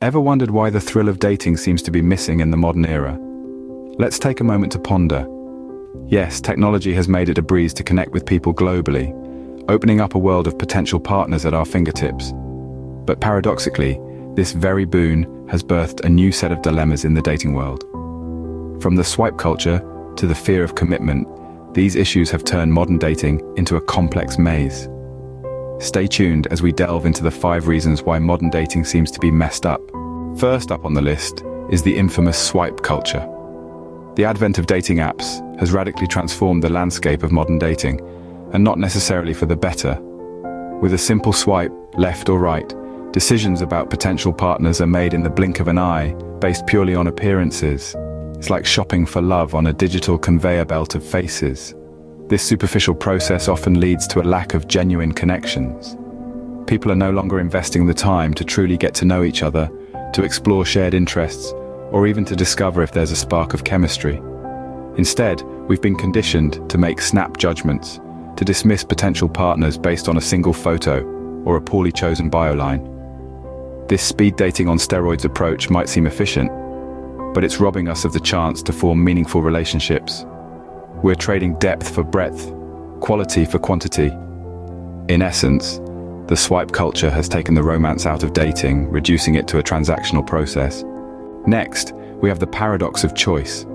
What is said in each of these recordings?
Ever wondered why the thrill of dating seems to be missing in the modern era? Let's take a moment to ponder. Yes, technology has made it a breeze to connect with people globally, opening up a world of potential partners at our fingertips. But paradoxically, this very boon has birthed a new set of dilemmas in the dating world. From the swipe culture to the fear of commitment, these issues have turned modern dating into a complex maze. Stay tuned as we delve into the 5 reasons why modern dating seems to be messed up. First up on the list is the infamous swipe culture. The advent of dating apps has radically transformed the landscape of modern dating, and not necessarily for the better. With a simple swipe, left or right, decisions about potential partners are made in the blink of an eye, based purely on appearances. It's like shopping for love on a digital conveyor belt of faces. This superficial process often leads to a lack of genuine connections. People are no longer investing the time to truly get to know each other, to explore shared interests, or even to discover if there's a spark of chemistry. Instead, we've been conditioned to make snap judgments, to dismiss potential partners based on a single photo or a poorly chosen bio line. This speed dating on steroids approach might seem efficient, but it's robbing us of the chance to form meaningful relationships. We're trading depth for breadth, quality for quantity. In essence, the swipe culture has taken the romance out of dating, reducing it to a transactional process. Next, we have the paradox of choice.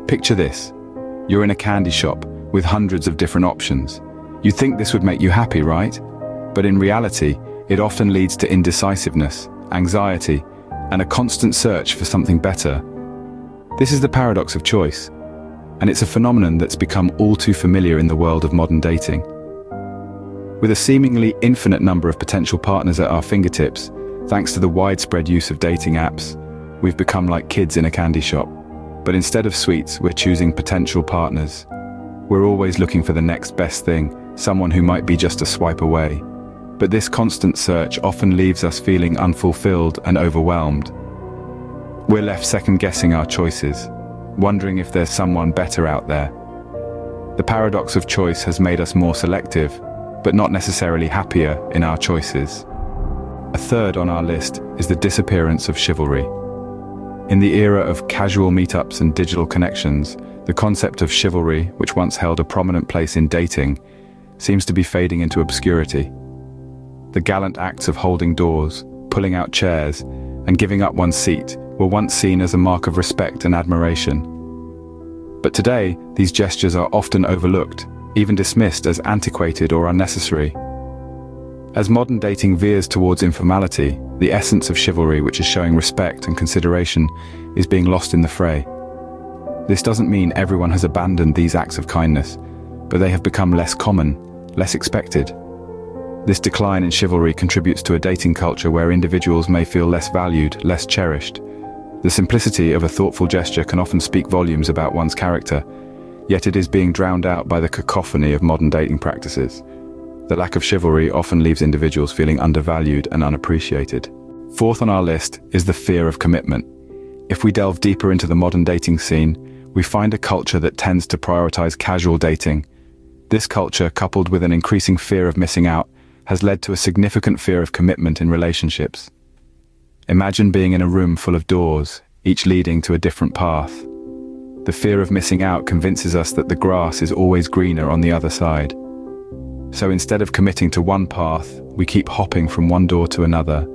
Picture this. You're in a candy shop with hundreds of different options. You'd think this would make you happy, right? But in reality, it often leads to indecisiveness, anxiety, and a constant search for something better. This is the paradox of choice, and it's a phenomenon that's become all too familiar in the world of modern dating. With a seemingly infinite number of potential partners at our fingertips, thanks to the widespread use of dating apps, we've become like kids in a candy shop. But instead of sweets, we're choosing potential partners. We're always looking for the next best thing, someone who might be just a swipe away. But this constant search often leaves us feeling unfulfilled and overwhelmed. We're left second-guessing our choices, wondering if there's someone better out there. The paradox of choice has made us more selective, but not necessarily happier in our choices. A third on our list is the disappearance of chivalry. In the era of casual meetups and digital connections, the concept of chivalry, which once held a prominent place in dating, seems to be fading into obscurity. The gallant acts of holding doors, pulling out chairs, and giving up one's seat were once seen as a mark of respect and admiration. But today, these gestures are often overlooked, even dismissed as antiquated or unnecessary. As modern dating veers towards informality, the essence of chivalry, which is showing respect and consideration, is being lost in the fray. This doesn't mean everyone has abandoned these acts of kindness, but they have become less common, less expected. This decline in chivalry contributes to a dating culture where individuals may feel less valued, less cherished. The simplicity of a thoughtful gesture can often speak volumes about one's character, yet it is being drowned out by the cacophony of modern dating practices. The lack of chivalry often leaves individuals feeling undervalued and unappreciated. Fourth on our list is the fear of commitment. If we delve deeper into the modern dating scene, we find a culture that tends to prioritize casual dating. This culture, coupled with an increasing fear of missing out, has led to a significant fear of commitment in relationships. Imagine being in a room full of doors, each leading to a different path. The fear of missing out convinces us that the grass is always greener on the other side. So instead of committing to one path, we keep hopping from one door to another,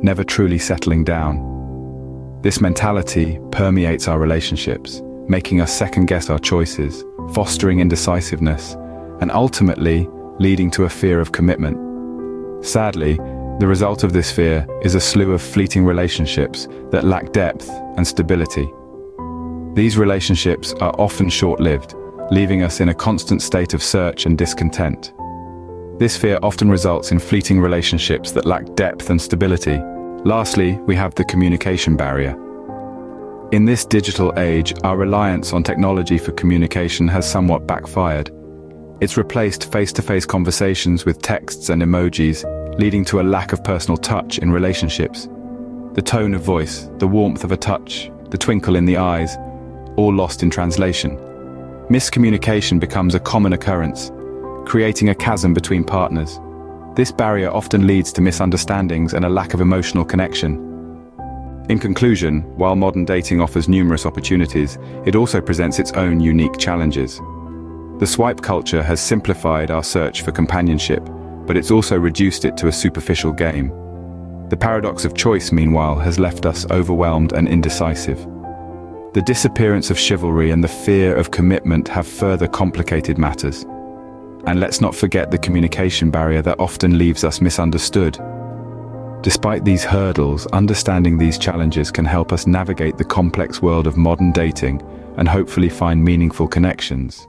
never truly settling down. This mentality permeates our relationships, making us second-guess our choices, fostering indecisiveness, and ultimately leading to a fear of commitment. Sadly, the result of this fear is a slew of fleeting relationships that lack depth and stability. These relationships are often short-lived, leaving us in a constant state of search and discontent. This fear often results in fleeting relationships that lack depth and stability. Lastly, we have the communication barrier. In this digital age, our reliance on technology for communication has somewhat backfired. It's replaced face-to-face conversations with texts and emojis, leading to a lack of personal touch in relationships. The tone of voice, the warmth of a touch, the twinkle in the eyes, all lost in translation. Miscommunication becomes a common occurrence, creating a chasm between partners. This barrier often leads to misunderstandings and a lack of emotional connection. In conclusion, while modern dating offers numerous opportunities, it also presents its own unique challenges. The swipe culture has simplified our search for companionship, but it's also reduced it to a superficial game. The paradox of choice, meanwhile, has left us overwhelmed and indecisive. The disappearance of chivalry and the fear of commitment have further complicated matters. And let's not forget the communication barrier that often leaves us misunderstood. Despite these hurdles, understanding these challenges can help us navigate the complex world of modern dating and hopefully find meaningful connections.